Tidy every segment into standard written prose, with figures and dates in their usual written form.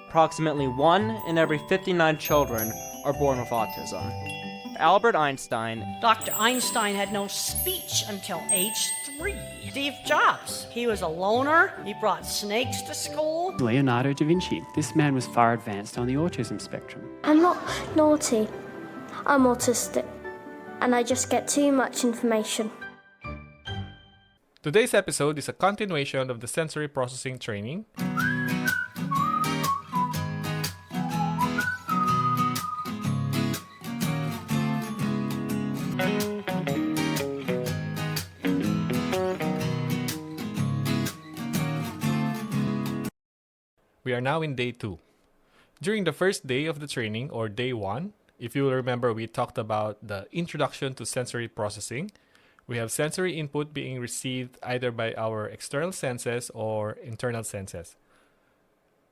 approximately 1 in every 59 children are born with autism. Albert Einstein. Dr. Einstein had no speech until age 3. Steve Jobs, he was a loner. He brought snakes to school. Leonardo da Vinci. This man was far advanced on the autism spectrum. I'm not naughty. I'm autistic. And I just get too much information. Today's episode is a continuation of the sensory processing training. We are now in day 2. During the first day of the training, or day 1, if you will remember, we talked about the introduction to sensory processing. We have sensory input being received either by our external senses or internal senses.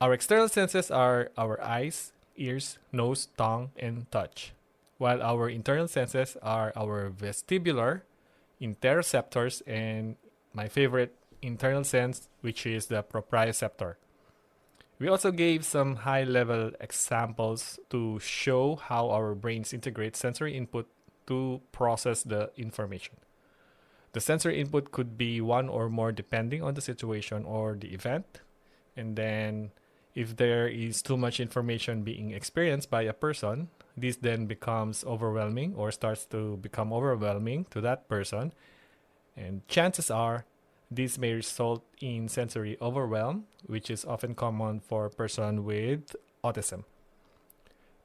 Our external senses are our eyes, ears, nose, tongue, and touch, while our internal senses are our vestibular, interoceptors, and my favorite internal sense, which is the proprioceptor. We also gave some high-level examples to show how our brains integrate sensory input to process the information. The sensory input could be one or more depending on the situation or the event. And then if there is too much information being experienced by a person, this then becomes overwhelming or starts to become overwhelming to that person. And chances are this may result in sensory overwhelm, which is often common for a person with autism.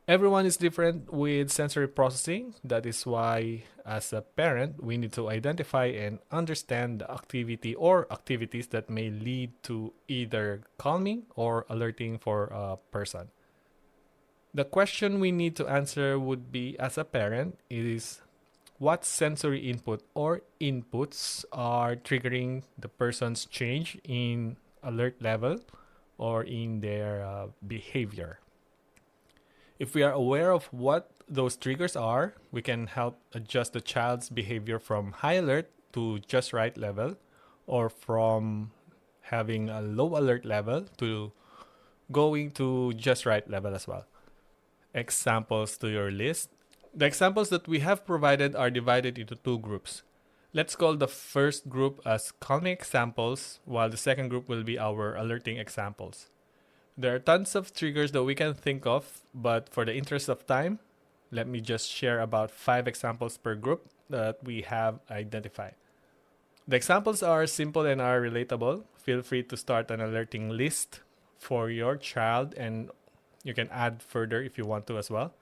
Everyone is different with sensory processing. That is why, as a parent, we need to identify and understand the activity or activities that may lead to either calming or alerting for a person. The question we need to answer would be, as a parent, is what sensory input or inputs are triggering the person's change in alert level or in their behavior. If we are aware of what those triggers are, we can help adjust the child's behavior from high alert to just right level, or from having a low alert level to going to just right level as well. Examples to your list. The examples that we have provided are divided into 2 groups. Let's call the first group as calming examples, while the second group will be our alerting examples. There are tons of triggers that we can think of, but for the interest of time, let me just share about 5 examples per group that we have identified. The examples are simple and are relatable. Feel free to start an alerting list for your child, and you can add further if you want to as well.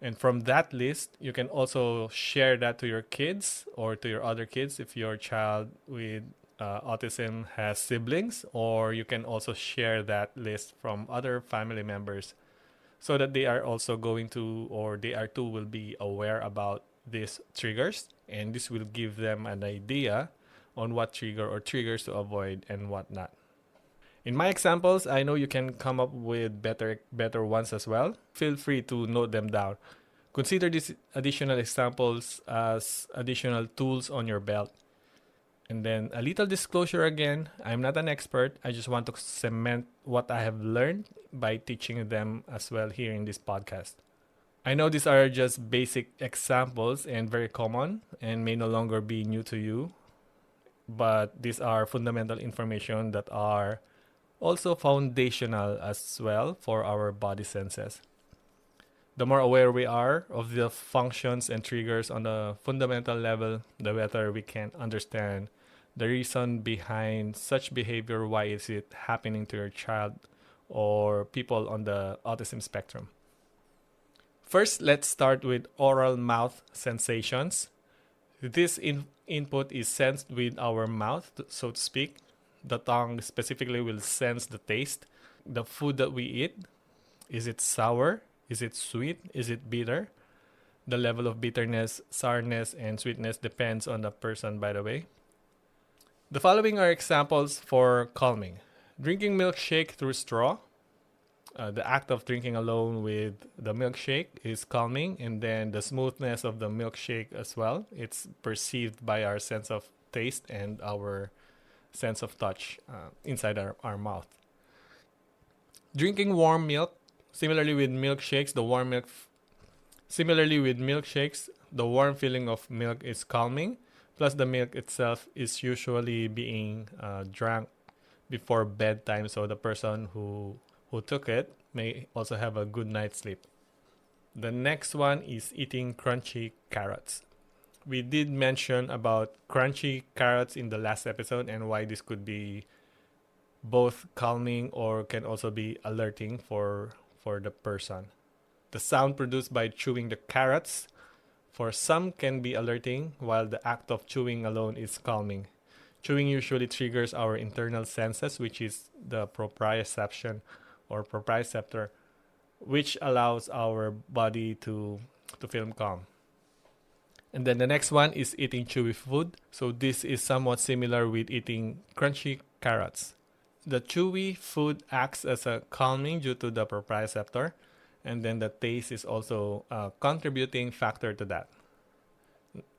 And from that list, you can also share that to your kids or to your other kids if your child with autism has siblings, or you can also share that list from other family members so that they are also going to, or they are too will be aware about these triggers, and this will give them an idea on what trigger or triggers to avoid and what not. In my examples, I know you can come up with better ones as well. Feel free to note them down. Consider these additional examples as additional tools on your belt. And then a little disclosure again, I'm not an expert. I just want to cement what I have learned by teaching them as well here in this podcast. I know these are just basic examples and very common and may no longer be new to you, but these are fundamental information that are also foundational as well for our body senses. The more aware we are of the functions and triggers on the fundamental level, the better we can understand the reason behind such behavior. Why is it happening to your child or people on the autism spectrum? First, let's start with oral mouth sensations. This input is sensed with our mouth, so to speak. The tongue specifically will sense the taste. The food that we eat, is it sour? Is it sweet? Is it bitter? The level of bitterness, sourness, and sweetness depends on the person, by the way. The following are examples for calming. Drinking milkshake through straw. The act of drinking alone with the milkshake is calming, and then the smoothness of the milkshake as well. It's perceived by our sense of taste and our sense of touch inside our mouth. Drinking warm milk, similarly with milkshakes, the warm feeling of milk is calming. Plus, the milk itself is usually being drank before bedtime, so the person who took it may also have a good night's sleep. The next one is eating crunchy carrots. We did mention about crunchy carrots in the last episode and why this could be both calming or can also be alerting for the person. The sound produced by chewing the carrots for some can be alerting, while the act of chewing alone is calming. Chewing usually triggers our internal senses, which is the proprioception or proprioceptor, which allows our body to feel calm. And then the next one is eating chewy food. So this is somewhat similar with eating crunchy carrots. The chewy food acts as a calming due to the proprioceptor, and then the taste is also a contributing factor to that.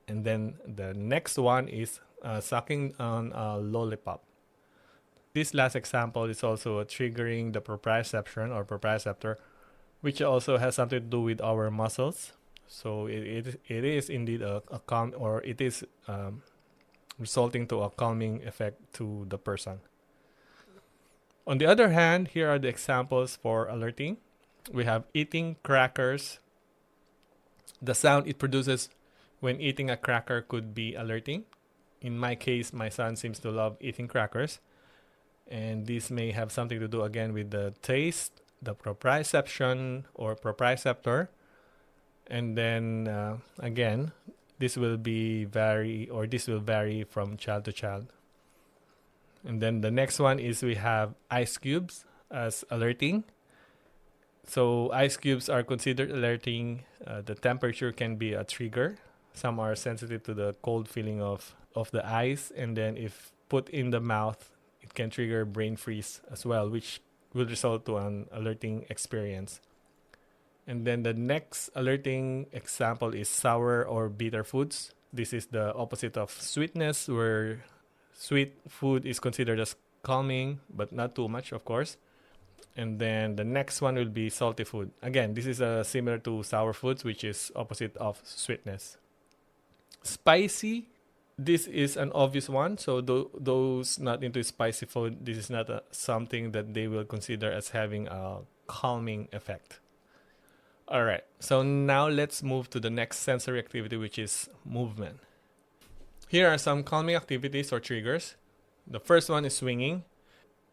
And then the next one is sucking on a lollipop. This last example is also triggering the proprioception or proprioceptor, which also has something to do with our muscles. So it is indeed a calm, or it is resulting to a calming effect to the person. On the other hand, here are the examples for alerting. We have eating crackers. The sound it produces when eating a cracker could be alerting. In my case, my son seems to love eating crackers. And this may have something to do again with the taste, the proprioception or proprioceptor. And then again, this will vary from child to child. And then the next one is we have ice cubes as alerting. So ice cubes are considered alerting. The temperature can be a trigger. Some are sensitive to the cold feeling of the ice. And then if put in the mouth, it can trigger brain freeze as well, which will result to an alerting experience. And then the next alerting example is sour or bitter foods. This is the opposite of sweetness, where sweet food is considered as calming, but not too much, of course. And then the next one will be salty food. Again, this is similar to sour foods, which is opposite of sweetness. Spicy, this is an obvious one. So those not into spicy food, this is not something that they will consider as having a calming effect. All right, so now let's move to the next sensory activity, which is movement. Here are some calming activities or triggers. The first one is swinging.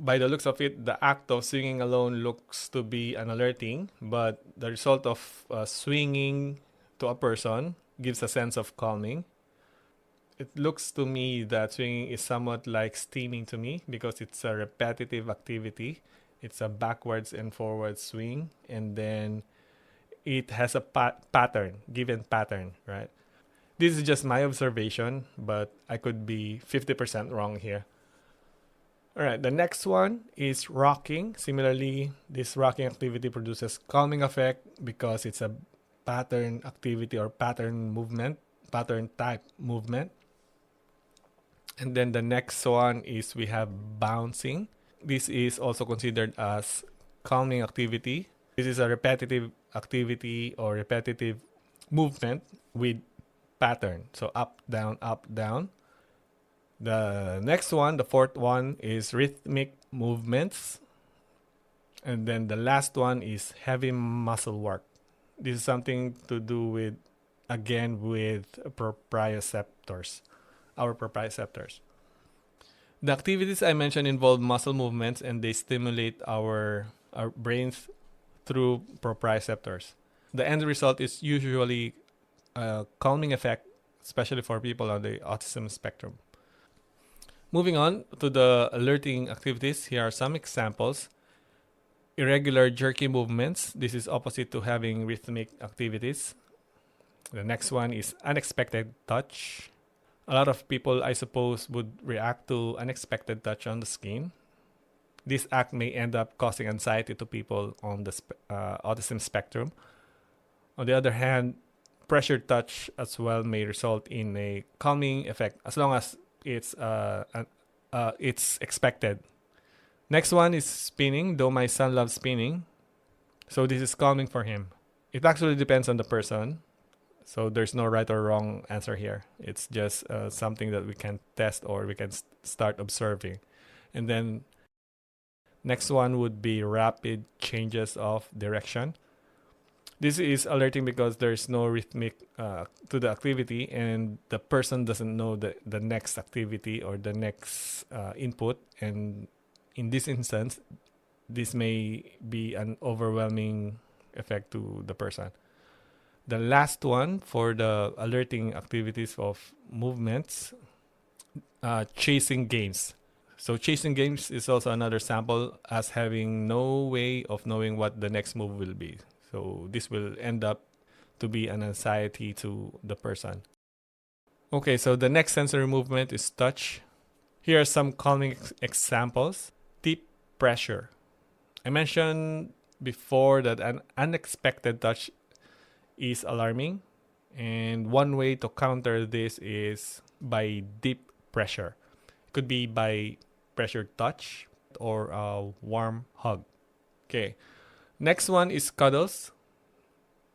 By the looks of it, the act of swinging alone looks to be an alerting, but the result of swinging to a person gives a sense of calming. It looks to me that swinging is somewhat like steaming to me because it's a repetitive activity. It's a backwards and forward swing, and then it has a given pattern, right? This is just my observation, but I could be 50% wrong here. All right, the next one is rocking. Similarly, this rocking activity produces calming effect because it's a pattern activity or pattern type movement. And then the next one is we have bouncing. This is also considered as calming activity. This is a repetitive activity or repetitive movement with pattern. So up, down, up, down. The next one, the fourth one, is rhythmic movements. And then the last one is heavy muscle work. This is something to do with proprioceptors, our proprioceptors. The activities I mentioned involve muscle movements, and they stimulate our brains through proprioceptors. The end result is usually a calming effect, especially for people on the autism spectrum. Moving on to the alerting activities, here are some examples. Irregular jerky movements. This is opposite to having rhythmic activities. The next one is unexpected touch. A lot of people, I suppose, would react to unexpected touch on the skin. This act may end up causing anxiety to people on the autism spectrum. On the other hand, pressure touch as well may result in a calming effect as long as it's expected Next one is spinning, though my son loves spinning. So this is calming for him. It actually depends on the person. So there's no right or wrong answer here. It's just something that we can test or we can start observing. And then next one would be rapid changes of direction. This is alerting because there's no rhythmic to the activity and the person doesn't know the next activity or the next input. And in this instance, this may be an overwhelming effect to the person. The last one for the alerting activities of movements, chasing games. So chasing games is also another sample as having no way of knowing what the next move will be. So this will end up to be an anxiety to the person. Okay, so the next sensory movement is touch. Here are some calming examples. Deep pressure. I mentioned before that an unexpected touch is alarming, and one way to counter this is by deep pressure. It could be by pressure touch or a warm hug. Okay, next one is cuddles.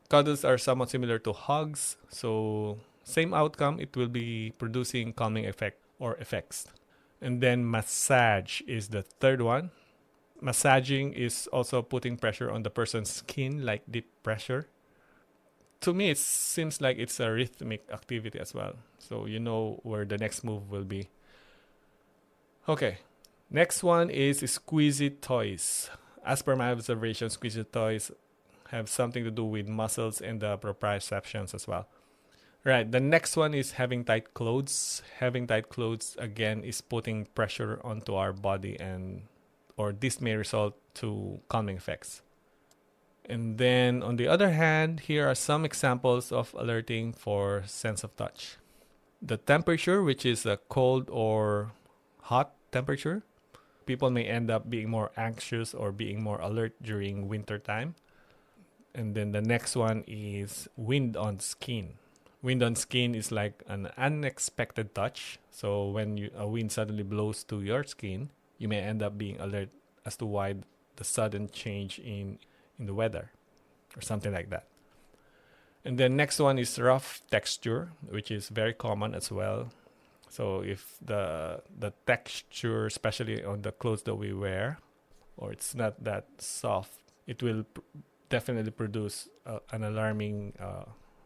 Cuddles are somewhat similar to hugs, so same outcome, it will be producing calming effect or effects. And then massage is the third one. Massaging is also putting pressure on the person's skin, like deep pressure. To me, it seems like it's a rhythmic activity as well. So you know where the next move will be. Okay, next one is squeezy toys. As per my observation, squeezy toys have something to do with muscles and the proprioceptions as well. Right, the next one is having tight clothes. Having tight clothes, again, is putting pressure onto our body or this may result to calming effects. And then on the other hand, here are some examples of alerting for sense of touch. The temperature, which is a cold or hot temperature. People may end up being more anxious or being more alert during winter time. And then the next one is wind on skin. Wind on skin is like an unexpected touch. So when a wind suddenly blows to your skin, you may end up being alert as to why the sudden change in the weather or something like that. And then next one is rough texture, which is very common as well. So if the texture, especially on the clothes that we wear, or it's not that soft, it will definitely produce an alarming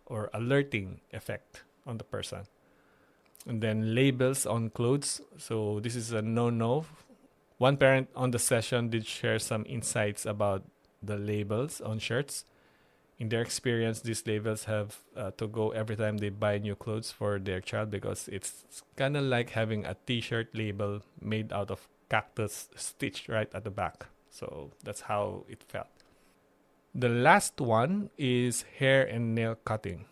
or alerting effect on the person. And then labels on clothes. So this is a no-no. One parent on the session did share some insights about the labels on shirts. In their experience, these labels have to go every time they buy new clothes for their child because it's kind of like having a t-shirt label made out of cactus stitched right at the back. So that's how it felt. The last one is hair and nail cutting.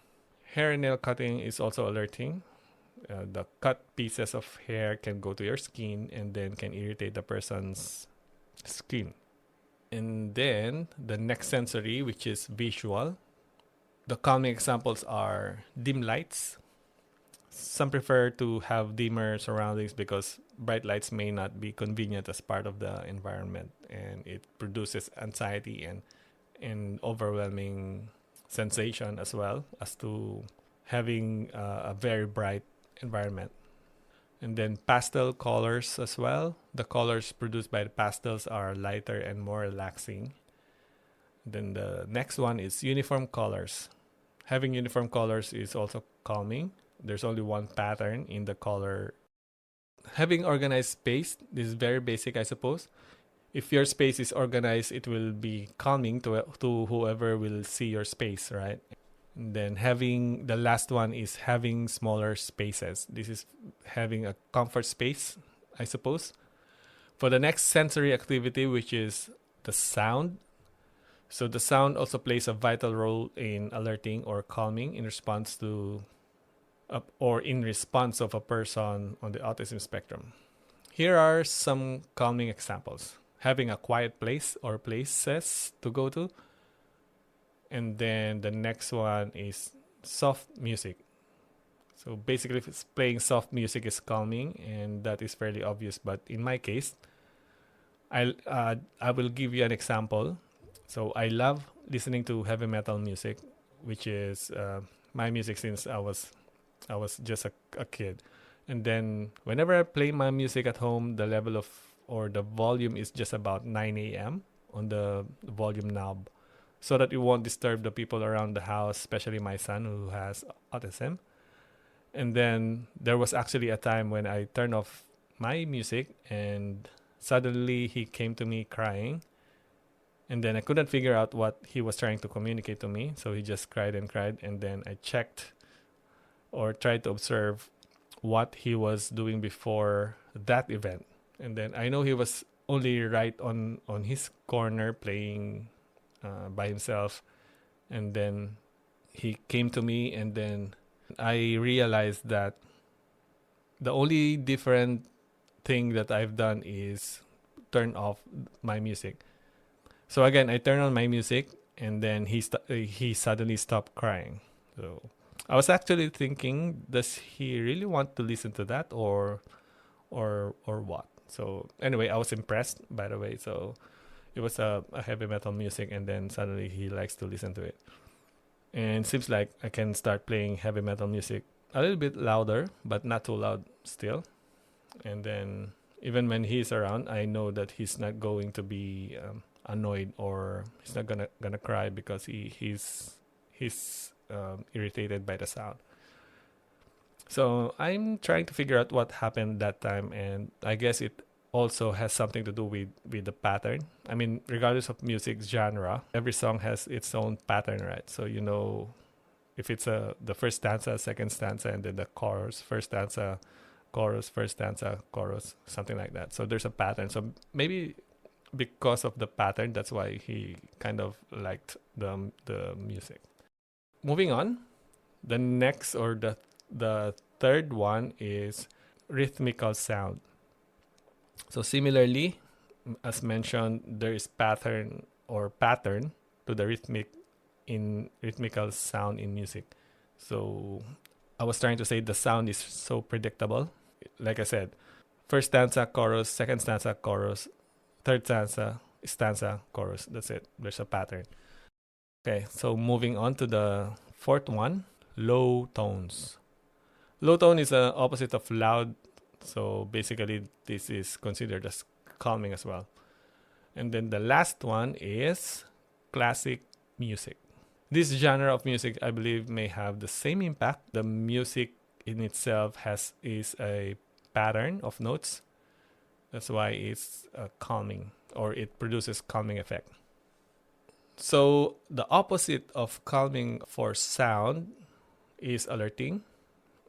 Hair and nail cutting is also alerting. The cut pieces of hair can go to your skin and then can irritate the person's skin. And then the next sensory, which is visual. The calming examples are dim lights. Some prefer to have dimmer surroundings because bright lights may not be convenient as part of the environment, and it produces anxiety and overwhelming sensation as well as to having a very bright environment. And then pastel colors as well. The colors produced by the pastels are lighter and more relaxing. Then the next one is uniform colors. Having uniform colors is also calming. There's only one pattern in the color. Having organized space, this is very basic, I suppose. If your space is organized, it will be calming to whoever will see your space, right? And then the last one is having smaller spaces. This is having a comfort space, I suppose. For the next sensory activity, which is the sound. So the sound also plays a vital role in alerting or calming in response of a person on the autism spectrum. Here are some calming examples. Having a quiet place or places to go to. And then the next one is soft music. So basically, if it's playing soft music is calming, and that is fairly obvious. But in my case, I will give you an example. So I love listening to heavy metal music, which is my music since I was just a kid. And then whenever I play my music at home, the level of or the volume is just about 9 a.m. on the volume knob, so that it won't disturb the people around the house, especially my son who has autism. And then there was actually a time when I turned off my music and suddenly he came to me crying. And then I couldn't figure out what he was trying to communicate to me. So he just cried and cried. And then I checked or tried to observe what he was doing before that event. And then I know he was only right on his corner playing by himself. And then he came to me, and then I realized that the only different thing that I've done is turn off my music. So again, I turned on my music, and then he suddenly stopped crying. So I was actually thinking, does he really want to listen to that, or what? So anyway, I was impressed, by the way. So it was a heavy metal music, and then suddenly he likes to listen to it. And it seems like I can start playing heavy metal music a little bit louder, but not too loud still. And then even when he's around, I know that he's not going to be annoyed, or he's not gonna cry because he's irritated by the sound. So I'm trying to figure out what happened that time, and I guess it also has something to do with the pattern. I mean, regardless of music genre, every song has its own pattern, right? So you know, if it's the first stanza, second stanza, and then the chorus, first stanza, chorus, first stanza, chorus, something like that. So there's a pattern. So maybe because of the pattern, that's why he kind of liked the music. Moving on, the next or the third one is rhythmical sound. So similarly, as mentioned, there is pattern to the rhythmical sound in music. So I was trying to say the sound is so predictable. Like I said, first stanza, chorus, second stanza, chorus, third stanza, chorus. That's it. There's a pattern. Okay, so moving on to the fourth one, low tones. Low tone is the opposite of loud. So basically, this is considered as calming as well. And then the last one is classic music. This genre of music, I believe, may have the same impact. The music in itself is a pattern of notes. That's why it's calming, or it produces calming effect. So the opposite of calming for sound is alerting.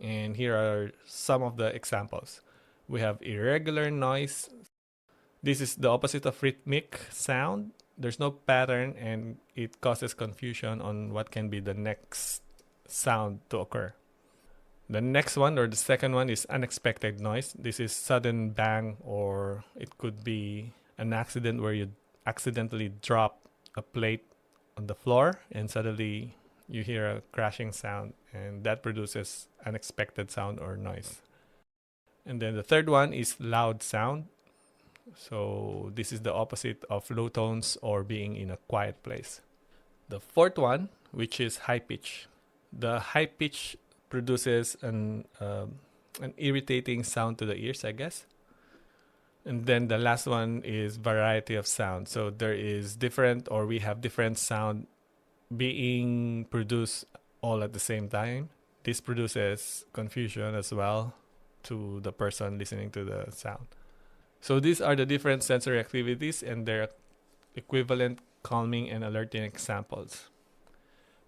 And here are some of the examples. We have irregular noise. This is the opposite of rhythmic sound. There's no pattern, and it causes confusion on what can be the next sound to occur. The next one, or the second one, is unexpected noise. This is sudden bang, or it could be an accident where you accidentally drop a plate on the floor and suddenly you hear a crashing sound, and that produces unexpected sound or noise. And then the third one is loud sound. So this is the opposite of low tones or being in a quiet place. The fourth one, which is high pitch. The high pitch produces an irritating sound to the ears, I guess. And then the last one is variety of sound. So there is we have different sound being produced all at the same time. This produces confusion as well to the person listening to the sound. So these are the different sensory activities and their equivalent calming and alerting examples.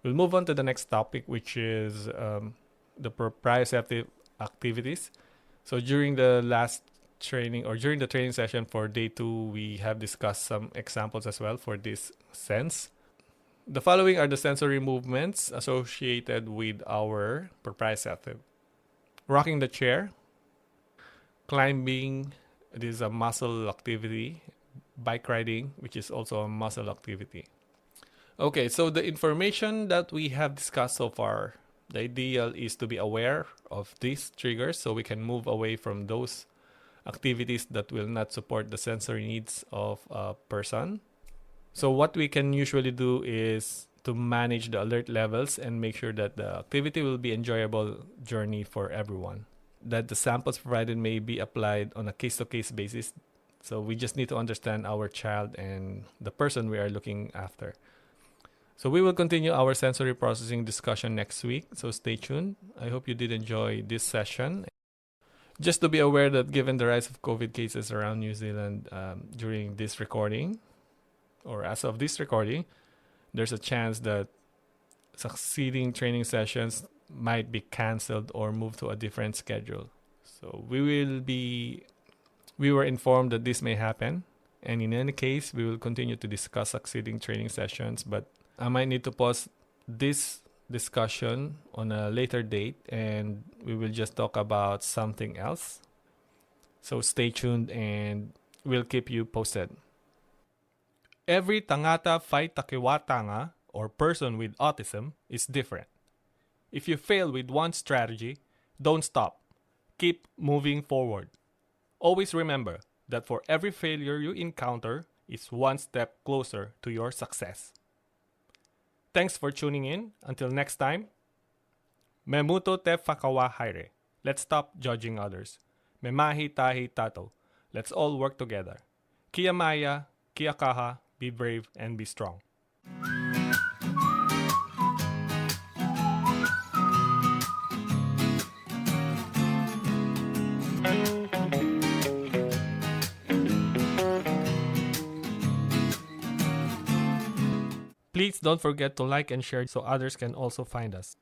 We'll move on to the next topic, which is the proprioceptive activities. So during the last training, or during the training session for day 2, we have discussed some examples as well for this sense. The following are the sensory movements associated with our proprioceptive. Rocking the chair, climbing, this is a muscle activity. Bike riding, which is also a muscle activity. Okay, so the information that we have discussed so far, the ideal is to be aware of these triggers so we can move away from those activities that will not support the sensory needs of a person. So what we can usually do is to manage the alert levels and make sure that the activity will be enjoyable journey for everyone. That the samples provided may be applied on a case-to-case basis. So we just need to understand our child and the person we are looking after. So we will continue our sensory processing discussion next week. So stay tuned. I hope you did enjoy this session. Just to be aware that given the rise of COVID cases around New Zealand during this recording, or as of this recording, there's a chance that succeeding training sessions might be cancelled or moved to a different schedule. So we were informed that this may happen, and in any case, we will continue to discuss succeeding training sessions, but I might need to pause this discussion on a later date, and we will just talk about something else. So stay tuned and we'll keep you posted. Every tangata phi Takiwātanga, or person with autism, is different. If you fail with one strategy, don't stop. Keep moving forward. Always remember that for every failure you encounter is one step closer to your success. Thanks for tuning in. Until next time, me muto te whakawa haere. Let's stop judging others. Me mahi tahi tato. Let's all work together. Kia maya, kia kaha, be brave and be strong. Please don't forget to like and share so others can also find us.